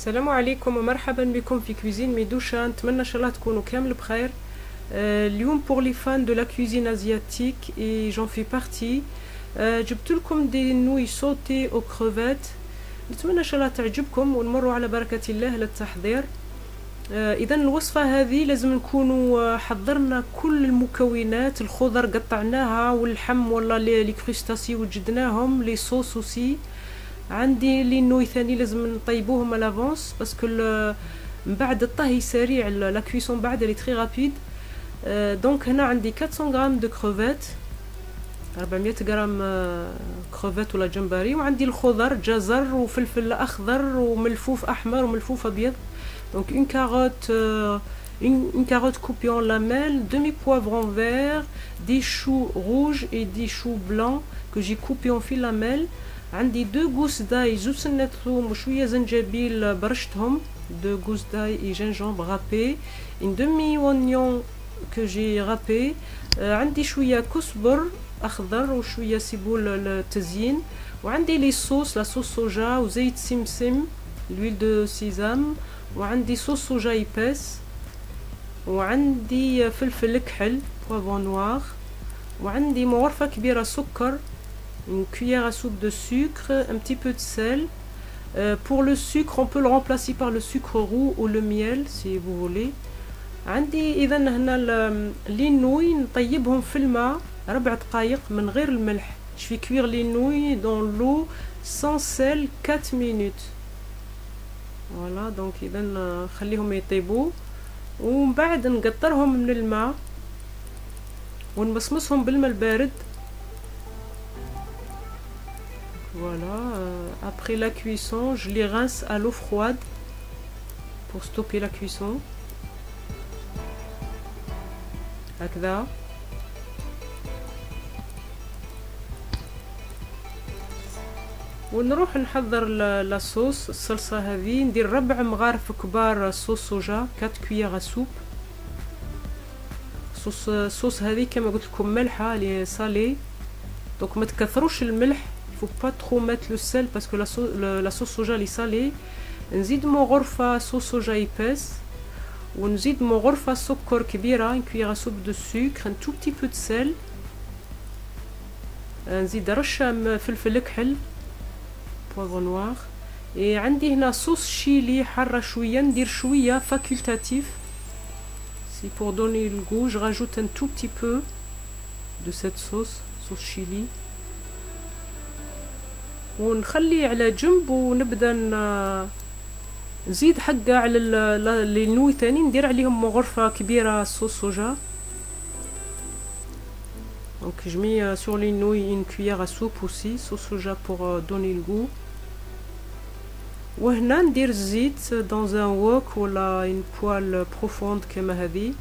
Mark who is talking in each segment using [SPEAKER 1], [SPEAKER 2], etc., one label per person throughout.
[SPEAKER 1] السلام عليكم ومرحبا بكم في كوزين ميدوشا. نتمنى ان شاء الله تكونوا كامل بخير. اليوم pour les fans de la cuisine asiatique et j'en fais partie. جبت لكم دي نوي صوتي او كروفيت. نتمنى ان شاء الله تعجبكم ونمروا على بركة الله للتحضير. اذا الوصفة هذه لازم نكونوا حضرنا كل المكونات، الخضر قطعناها واللحم ولا لي كروستاسي وجدناهم، لي صوص وسي. عندي لي نوي ثاني لازم نطيبوهم الافونس باسكو من بعد الطهي سريع، لا كويسون بعد لي تري رابيد. دونك هنا عندي 400 غرام دو كروفيت، 400 غرام كروفيت ولا جمبري، وعندي الخضر جزر وفلفل اخضر وملفوف احمر وملفوف ابيض. Donc une carotte coupée en lamelles, demi-poivron vert, des choux rouges et des choux blancs que j'ai coupés en fil lamelles. عندي 2 gousses d'ail, زوج سنات ثوم وشوية زنجبيل برشتهم، 2 gousses d'ail et gingembre râpé, une demi-oignon que j'ai râpé. عندي شوية كزبر أخضر وشوية سيبول للتزيين، وعندي لي صوص، لا صوص صوجا وزيت سمسم، l'huile de sésame، وعندي صوص صوجا إيباس، وعندي فلفل كحل poivron noir، وعندي مغرفة كبيرة سكر، une cuillère à soupe de sucre, un petit peu de sel. Pour le sucre, on peut le remplacer par le sucre roux ou le miel si vous voulez. عندي إذا هنا لي نوي نطيبهم في الماء 4 دقائق من غير الملح. Je fais cuire les nouilles dans l'eau sans sel 4 minutes. Voilà, donc إذا نخليهم يطيبوا ومن بعد نقطرهم من الماء ونمصمصهم بالماء البارد. Voilà, après la cuisson, je les rince à l'eau froide pour stopper la cuisson. هكذا. ونروح نحضر لاصوص الصلصة هذه. ندير 4 مغارف كبار صوص صوجا، 4 كويير سوب. صوص هذه كما قلت لكم ملحة لي صالي، دونك ما تكثروش الملح. faut pas trop mettre le sel parce que la sauce soja est salée. نزيد غرفة صوص صوجا épaisse ونزيد غرفة سكر كبيرة، une cuillère à soupe de sucre, un tout petit peu de sel. نزيد رشة فلفل كحل poivron noir. عندي هنا صوص شيلي حارة شوية، ندير شوية facultatif. C'est pour donner le goût. Je rajoute un tout petit peu de cette sauce chili. ونخلي على جنب ونبدا نزيد حقه على لي نوي تاني، ندير عليهم غرفة كبيرة صوص صوجا. donc je mets sur les nouilles une cuillère à soupe aussi sauce soja pour donner le goût. وهنا ندير الزيت dans un wok ولا une poêle profonde كما هذه.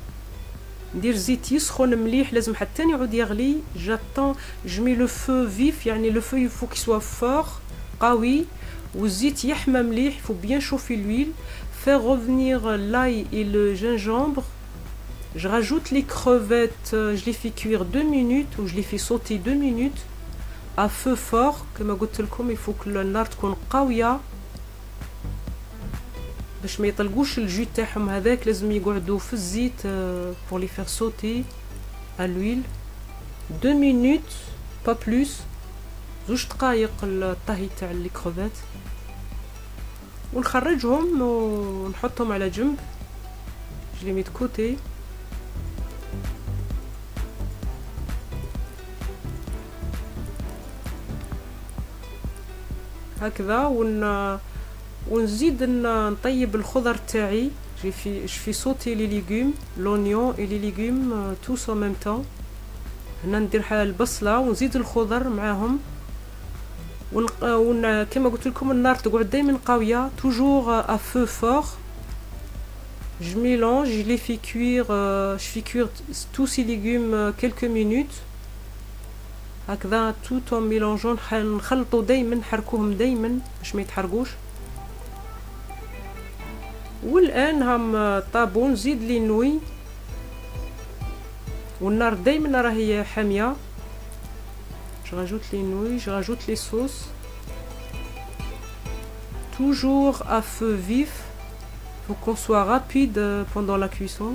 [SPEAKER 1] ندير زيت يسخن مليح، لازم حتى يعود يغلي. j'attends, je mets le feu vif، يعني le feu il faut qu'il soit fort قوي، والزيت يحمى مليح. il faut bien chauffer l'huile, faire revenir l'ail et le gingembre. je rajoute les crevettes, je les fais cuire 2 minutes ou je les fais sauter 2 minutes à feu fort. كما قلت لكم il faut que النار تكون قوية باش ما يطلقوش الجو تاعهم هذاك، لازم يقعدوا في الزيت pour les faire sauter à l'huile 2 minutes pas plus. 2 دقائق الطهي تاع لي كروفيت، ونخرجهم ونحطهم على جنب. je les mets de côté. هكذا ونزيد نطيب الخضر تاعي. je fais sauter les légumes, l'oignon et les légumes tous en même temps. هنا ندير البصلة ونزيد الخضر معاهم كما قلت لكم النار تقعد دائما قوية toujours à feu fort. je mélange, je les fais cuire, je fais cuire tous ces légumes quelques minutes هكذا tout en mélangeant. نخلطوا دائما، نحركوهم دائما باش ما يتحرقوش. والآن هم طابوا. نزيد لي نوي والنار دائما راهي حامية. je rajoute les nouilles, je rajoute les sauces. toujours à feu vif. Faut qu'on soit rapide pendant la cuisson.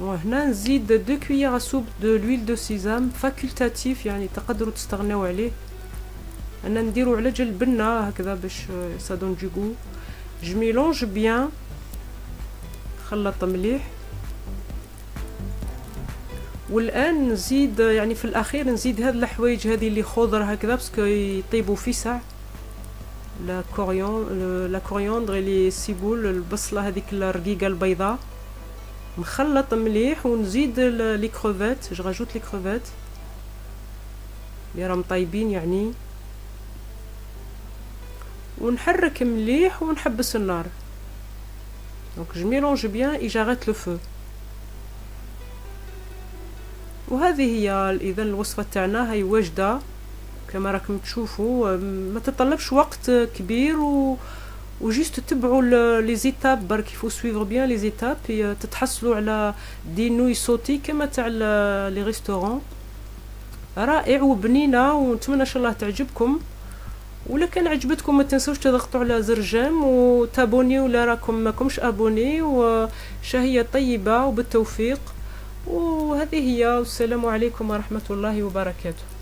[SPEAKER 1] وهنا نزيد 2 cuillères à soupe de l'huile de sésame facultatif يعني تقدروا تستغنوا عليه. انا نديرو على جال بنه هكذا باش ça donne du goût. Je mélange bien. خلط مليح. والان نزيد يعني في الاخير نزيد هاد الحوايج هذه اللي خضر هكذا باسكو يطيبوا في ساع. لا كوريوندر لي سيبول البصله هذيك الرقيقه البيضاء نخلط مليح ونزيد لي كروفيت. جو راجوت لي كروفيت اللي راهم طايبين يعني ونحرك مليح ونحبس النار. دونك جو ميلونج بيان اي جاريت لو فو. وهذه هي اذا الوصفه تاعنا هي واجده كما راكم تشوفوا. ما تطلبش وقت كبير وجيست تتبعوا لي زيتاب برك. يفو سويفر بيان لي زيتاب تتحصلوا على دي نوي صوتي كما تاع لي ريستورون. رائع وبنينه ونتمنى ان شاء الله تعجبكم. ولا كان عجبتكم ما تنسوش تضغطوا على زر جيم وتابونيو ولا راكم ماكمش ابوني. وشهيه طيبه وبالتوفيق. وهذه هي والسلام عليكم ورحمه الله وبركاته.